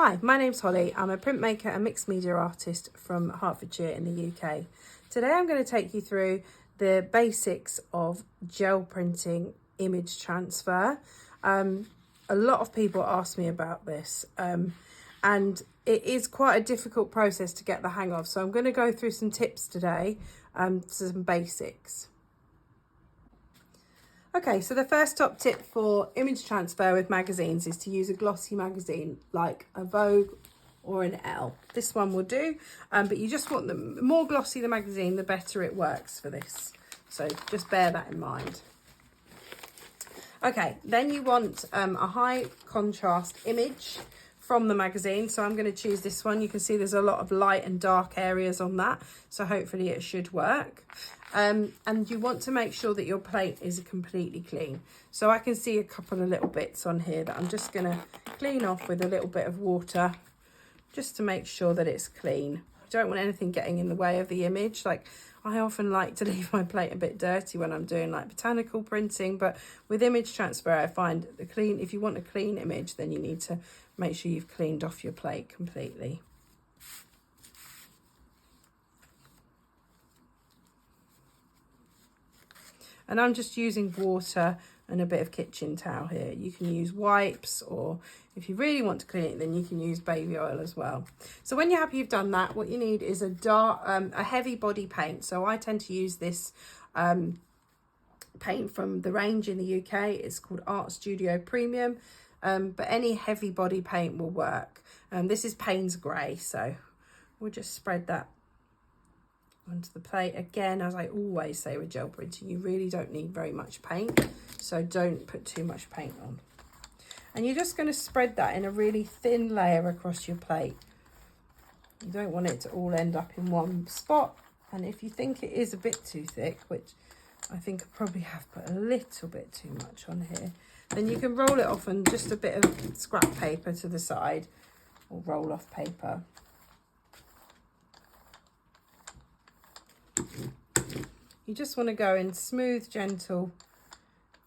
Hi, my name's Holly. I'm a printmaker and mixed media artist from Hertfordshire in the UK. Today I'm going to take you through the basics of gel printing image transfer. A lot of people ask me about this and it is quite a difficult process to get the hang of. So I'm going to go through some tips today, some basics. Okay, so the first top tip for image transfer with magazines is to use a glossy magazine like a Vogue or an Elle. This one will do, but you just want the more glossy the magazine, the better it works for this. So just bear that in mind. Okay, then you want a high contrast image from the magazine. So I'm going to choose this one. You can see there's a lot of light and dark areas on that. So hopefully it should work. And you want to make sure that your plate is completely clean. So I can see a couple of little bits on here that I'm just going to clean off with a little bit of water just to make sure that it's clean. I don't want anything getting in the way of the image. Like, I often like to leave my plate a bit dirty when I'm doing like botanical printing, but with image transfer I find if you want a clean image, then you need to make sure you've cleaned off your plate completely. And I'm just using water and a bit of kitchen towel here. You can use wipes, or if you really want to clean it, then you can use baby oil as well. So when you're happy you've done that, what you need is a heavy body paint. So I tend to use this paint from the range in the UK. It's called Art Studio Premium, but any heavy body paint will work. This is Payne's Grey, so we'll just spread that onto the plate. Again, as I always say with gel printing, you really don't need very much paint, so don't put too much paint on. And you're just going to spread that in a really thin layer across your plate. You don't want it to all end up in one spot. And if you think it is a bit too thick, which I think I probably have put a little bit too much on here, then you can roll it off on just a bit of scrap paper to the side, or roll off paper. You just want to go in smooth, gentle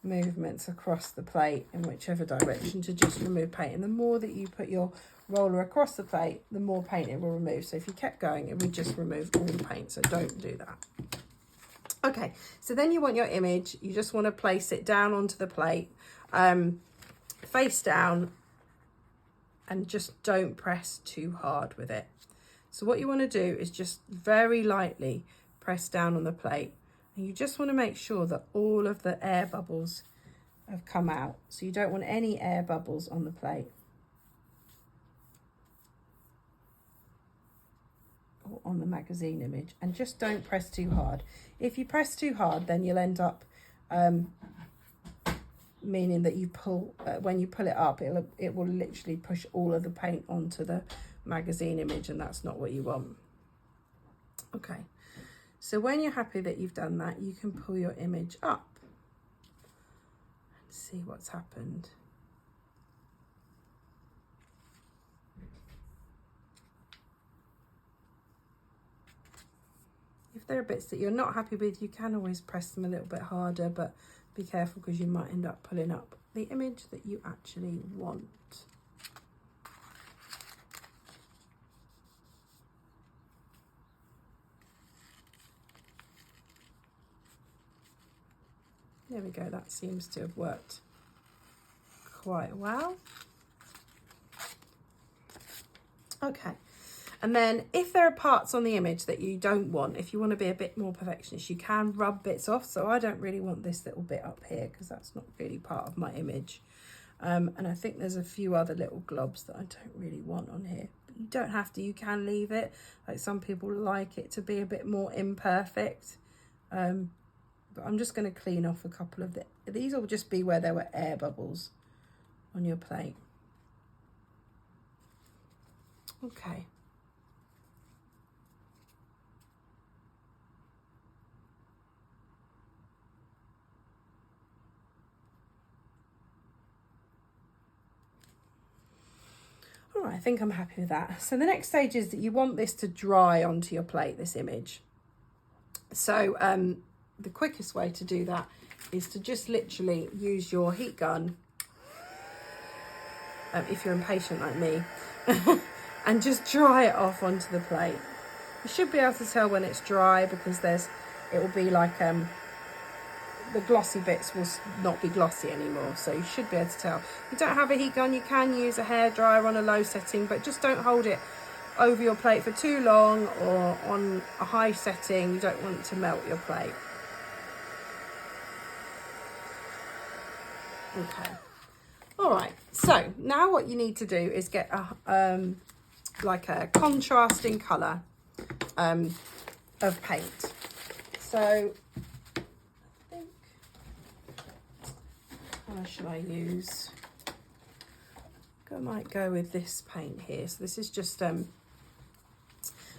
movements across the plate in whichever direction to just remove paint. And the more that you put your roller across the plate, the more paint it will remove. So if you kept going, it would just remove all the paint. So don't do that. Okay, so then you want your image. You just want to place it down onto the plate, face down, and just don't press too hard with it. So what you want to do is just very lightly press down on the plate. And you just want to make sure that all of the air bubbles have come out. So you don't want any air bubbles on the plate or on the magazine image. And just don't press too hard. If you press too hard, then you'll end up meaning that you pull when you pull it up, it will literally push all of the paint onto the magazine image, and that's not what you want. Okay. So when you're happy that you've done that, you can pull your image up and see what's happened. If there are bits that you're not happy with, you can always press them a little bit harder, but be careful because you might end up pulling up the image that you actually want. There we go, that seems to have worked quite well. Okay, and then if there are parts on the image that you don't want, if you want to be a bit more perfectionist, you can rub bits off. So I don't really want this little bit up here because that's not really part of my image. And I think there's a few other little globs that I don't really want on here. But you don't have to, you can leave it. Like some people like it to be a bit more imperfect. But I'm just going to clean off a couple of these will just be where there were air bubbles on your plate. Okay. All right, I think I'm happy with that. So the next stage is that you want this to dry onto your plate, this image. So the quickest way to do that is to just literally use your heat gun if you're impatient like me, and just dry it off onto the plate. You should be able to tell when it's dry because it will be like the glossy bits will not be glossy anymore, so you should be able to tell. If you don't have a heat gun, you can use a hairdryer on a low setting, but just don't hold it over your plate for too long, or on a high setting. You don't want to melt your plate. Okay, all right, so now what you need to do is get like a contrasting colour of paint. So I think, how should I use? I might go with this paint here. So this is just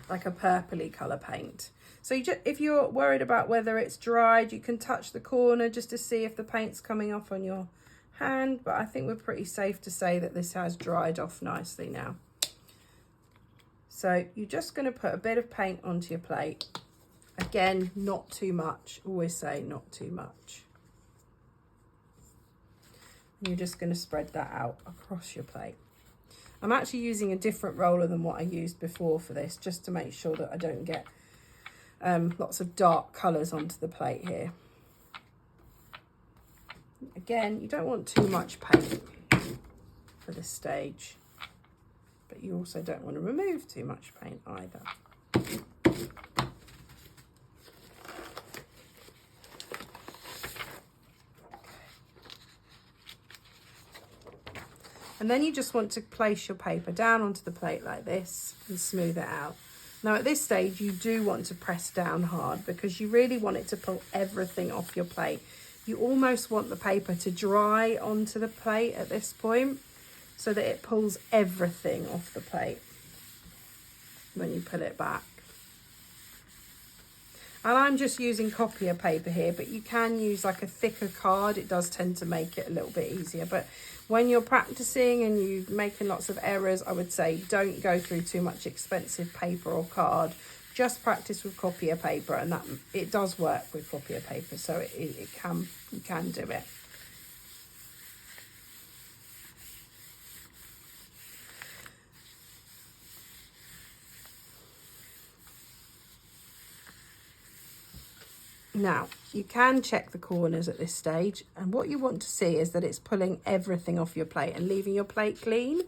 like a purpley colour paint. So if you're worried about whether it's dried, you can touch the corner just to see if the paint's coming off on your hand, but I think we're pretty safe to say that this has dried off nicely now. So you're just going to put a bit of paint onto your plate. Again, not too much. Always say not too much. And you're just going to spread that out across your plate. I'm actually using a different roller than what I used before for this, just to make sure that I don't get lots of dark colours onto the plate here. Again, you don't want too much paint for this stage, but you also don't want to remove too much paint either. And then you just want to place your paper down onto the plate like this and smooth it out. Now at this stage you do want to press down hard because you really want it to pull everything off your plate. You almost want the paper to dry onto the plate at this point so that it pulls everything off the plate when you pull it back. And I'm just using copier paper here, but you can use like a thicker card. It does tend to make it a little bit easier. But when you're practicing and you're making lots of errors, I would say don't go through too much expensive paper or card. Just practice with copier paper, and that it does work with copier paper, so you can do it. Now, you can check the corners at this stage, and what you want to see is that it's pulling everything off your plate and leaving your plate clean.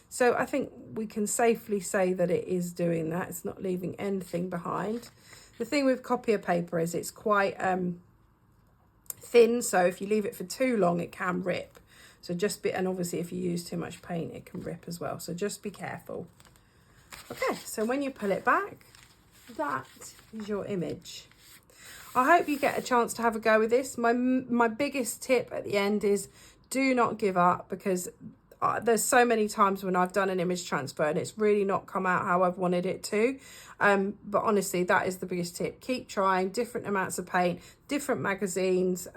So I think we can safely say that it is doing that. It's not leaving anything behind. The thing with copier paper is it's quite thin, so if you leave it for too long, it can rip. So and obviously if you use too much paint, it can rip as well. So just be careful. Okay, so when you pull it back, that is your image. I hope you get a chance to have a go with this. My biggest tip at the end is do not give up, because there's so many times when I've done an image transfer and it's really not come out how I've wanted it to. But honestly, that is the biggest tip. Keep trying different amounts of paint, different magazines,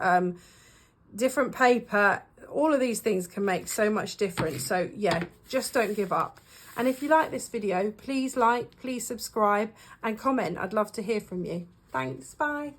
different paper. All of these things can make so much difference. So yeah, just don't give up. And if you like this video, please like, please subscribe and comment. I'd love to hear from you. Thanks, bye.